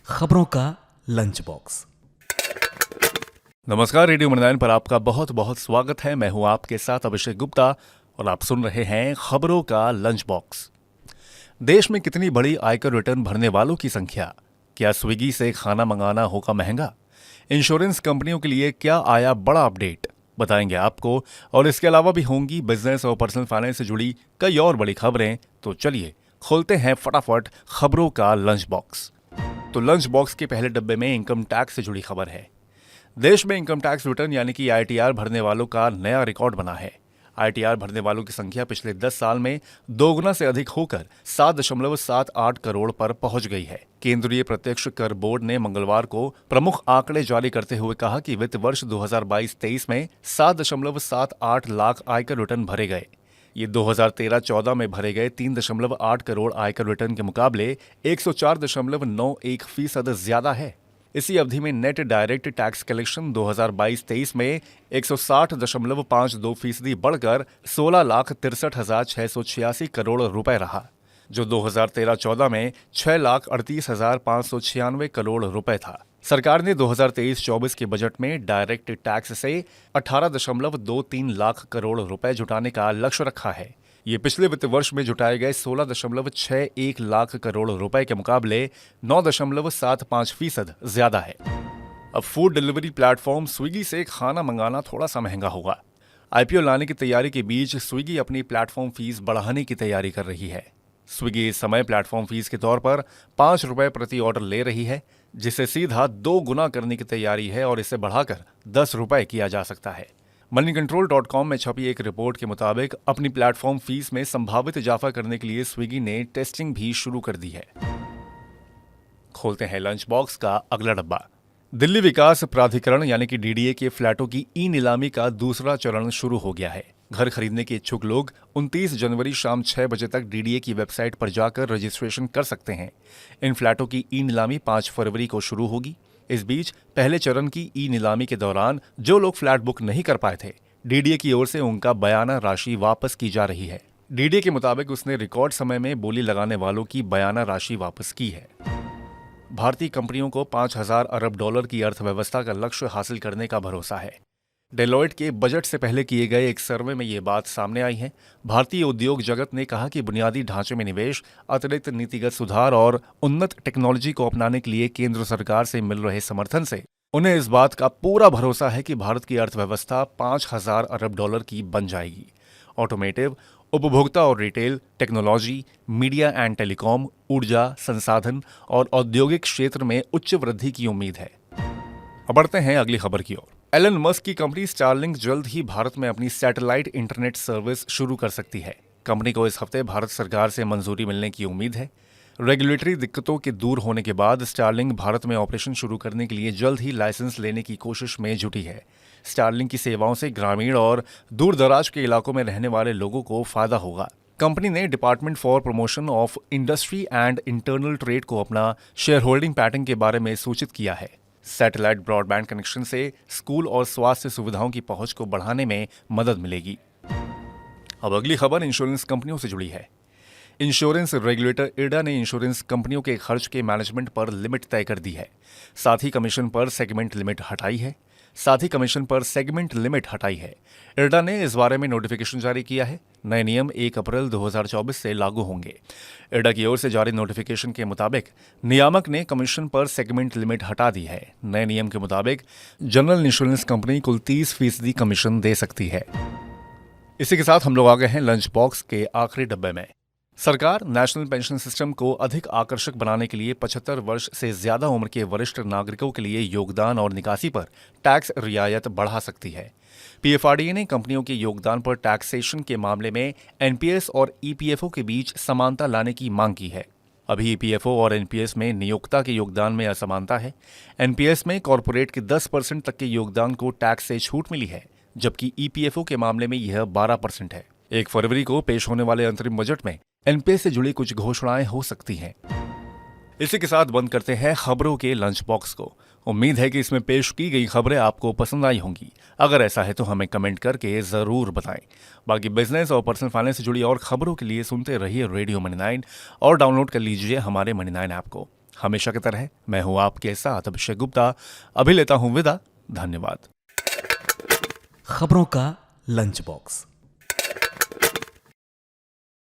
खबरों का lunch box. नमस्कार, रेडियो मनी पर आपका बहुत बहुत स्वागत है। मैं हूं आपके साथ अभिषेक गुप्ता और आप सुन रहे हैं खबरों का लंच बॉक्स। देश में कितनी बड़ी आयकर रिटर्न भरने वालों की संख्या, क्या स्विगी से खाना मंगाना होगा महंगा, इंश्योरेंस कंपनियों के लिए क्या आया बड़ा अपडेट, बताएंगे आपको। और इसके अलावा भी होंगी बिजनेस और पर्सनल फाइनेंस से जुड़ी कई और बड़ी खबरें। तो चलिए खोलते हैं फटाफट खबरों का लंच बॉक्स। तो लंच बॉक्स के पहले डब्बे में इनकम टैक्स से जुड़ी खबर है। देश में इनकम टैक्स रिटर्न यानी कि आईटीआर भरने वालों का नया रिकॉर्ड बना है। आईटीआर भरने वालों की संख्या पिछले 10 साल में दोगुना से अधिक होकर 7.78 करोड़ पर पहुंच गई है। केंद्रीय प्रत्यक्ष कर बोर्ड ने मंगलवार को प्रमुख आंकड़े जारी करते हुए कहा कि वित्त वर्ष 2022-23 में 7.78 लाख आयकर रिटर्न भरे गए। ये 2013-14 में भरे गए 3.8 करोड़ आयकर रिटर्न के मुकाबले 104.91% ज्यादा है। इसी अवधि में नेट डायरेक्ट टैक्स कलेक्शन 2022-23 में 160.52% बढ़कर 16,63,686 करोड़ रुपए रहा, जो 2013-14 में 6,38,596 करोड़ रुपए था। सरकार ने 2023-24 के बजट में डायरेक्ट टैक्स से 18.23 लाख करोड़ रुपए जुटाने का लक्ष्य रखा है। ये पिछले वित्त वर्ष में जुटाए गए 16.61 लाख करोड़ रुपए के मुकाबले 9.75% ज्यादा है। अब फूड डिलीवरी प्लेटफॉर्म स्विगी से खाना मंगाना थोड़ा सा महंगा होगा। आईपीओ लाने की तैयारी के बीच स्विगी अपनी प्लेटफॉर्म फीस बढ़ाने की तैयारी कर रही है। स्विगी इस समय प्लेटफॉर्म फीस के तौर पर 5 रुपए प्रति ऑर्डर ले रही है, जिसे सीधा 2 गुना करने की तैयारी है और इसे बढ़ाकर 10 रुपए किया जा सकता है। moneycontrol.com में छपी एक रिपोर्ट के मुताबिक अपनी प्लेटफॉर्म फीस में संभावित इजाफा करने के लिए स्विगी ने टेस्टिंग भी शुरू कर दी है। खोलते हैं लंच बॉक्स का अगला डब्बा। दिल्ली विकास प्राधिकरण यानी कि डीडीए के फ्लैटों की ई नीलामी का दूसरा चरण शुरू हो गया है। घर खरीदने के इच्छुक लोग 29 जनवरी शाम 6 बजे तक डीडीए की वेबसाइट पर जाकर रजिस्ट्रेशन कर सकते हैं। इन फ्लैटों की ई नीलामी 5 फरवरी को शुरू होगी। इस बीच पहले चरण की ई नीलामी के दौरान जो लोग फ्लैट बुक नहीं कर पाए थे, डीडीए की ओर से उनका बयाना राशि वापस की जा रही है। डीडीए के मुताबिक उसने रिकॉर्ड समय में बोली लगाने वालों की बयाना राशि वापस की है। भारतीय कंपनियों को 5,000 अरब डॉलर की अर्थव्यवस्था का लक्ष्य हासिल करने का भरोसा है। डेलॉयट के बजट से पहले किए गए एक सर्वे में ये बात सामने आई है। भारतीय उद्योग जगत ने कहा कि बुनियादी ढांचे में निवेश, अतिरिक्त नीतिगत सुधार और उन्नत टेक्नोलॉजी को अपनाने के लिए केंद्र सरकार से मिल रहे समर्थन से उन्हें इस बात का पूरा भरोसा है कि भारत की अर्थव्यवस्था 5,000 अरब डॉलर की बन जाएगी। ऑटोमेटिव, उपभोक्ता और retail, technology, media and telecom, ऊर्जा, संसाधन और औद्योगिक क्षेत्र में उच्च वृद्धि की उम्मीद है। अब बढ़ते हैं अगली खबर की ओर। एलन मस्क की कंपनी स्टारलिंक जल्द ही भारत में अपनी सैटेलाइट इंटरनेट सर्विस शुरू कर सकती है। कंपनी को इस हफ्ते भारत सरकार से मंजूरी मिलने की उम्मीद है। रेगुलेटरी दिक्कतों के दूर होने के बाद स्टारलिंक भारत में ऑपरेशन शुरू करने के लिए जल्द ही लाइसेंस लेने की कोशिश में जुटी है। स्टारलिंक की सेवाओं से ग्रामीण और दूर दराज के इलाकों में रहने वाले लोगों को फायदा होगा। कंपनी ने department for promotion of industry and internal trade को अपना शेयर होल्डिंग पैटर्न के बारे में सूचित किया है। सैटेलाइट ब्रॉडबैंड कनेक्शन से स्कूल और स्वास्थ्य सुविधाओं की पहुंच को बढ़ाने में मदद मिलेगी। अब अगली खबर इंश्योरेंस कंपनियों से जुड़ी है। इंश्योरेंस रेगुलेटर इरडा ने इंश्योरेंस कंपनियों के खर्च के मैनेजमेंट पर लिमिट तय कर दी है। साथ ही कमीशन पर सेगमेंट लिमिट हटाई है। इरडा ने इस बारे में नोटिफिकेशन जारी किया है। नए नियम 1 अप्रैल 2024 से लागू होंगे। इरडा की ओर से जारी नोटिफिकेशन के मुताबिक नियामक ने कमीशन पर सेगमेंट लिमिट हटा दी है। नए नियम के मुताबिक जनरल इंश्योरेंस कंपनी कुल 30% कमीशन दे सकती है। इसी के साथ हम लोग आ गए हैं लंच बॉक्स के आखिरी डब्बे में। सरकार नेशनल पेंशन सिस्टम को अधिक आकर्षक बनाने के लिए 75 वर्ष से ज्यादा उम्र के वरिष्ठ नागरिकों के लिए योगदान और निकासी पर टैक्स रियायत बढ़ा सकती है। पीएफआरडीए ने कंपनियों के योगदान पर टैक्सेशन के मामले में एनपीएस और ईपीएफओ के बीच समानता लाने की मांग की है। अभी ईपीएफओ और एनपीएस में नियोक्ता के योगदान में असमानता है। एनपीएस में कॉरपोरेट के 10% तक के योगदान को टैक्स से छूट मिली है, जबकि ईपीएफओ के मामले में यह 12% है। 1 फरवरी को पेश होने वाले अंतरिम बजट में एनपीएस से जुड़ी कुछ घोषणाएं हो सकती हैं। इसी के साथ बंद करते हैं खबरों के लंच बॉक्स को। उम्मीद है कि इसमें पेश की गई खबरें आपको पसंद आई होंगी। अगर ऐसा है तो हमें कमेंट करके जरूर बताएं। बाकी बिजनेस और पर्सनल फाइनेंस से जुड़ी और खबरों के लिए सुनते रहिए रेडियो मनी 9 और डाउनलोड कर लीजिए हमारे मनी 9 ऐप को। हमेशा की तरह मैं हूं आपके साथ अभिषेक गुप्ता। अभी लेता हूं विदा। धन्यवाद। खबरों का लंच बॉक्स।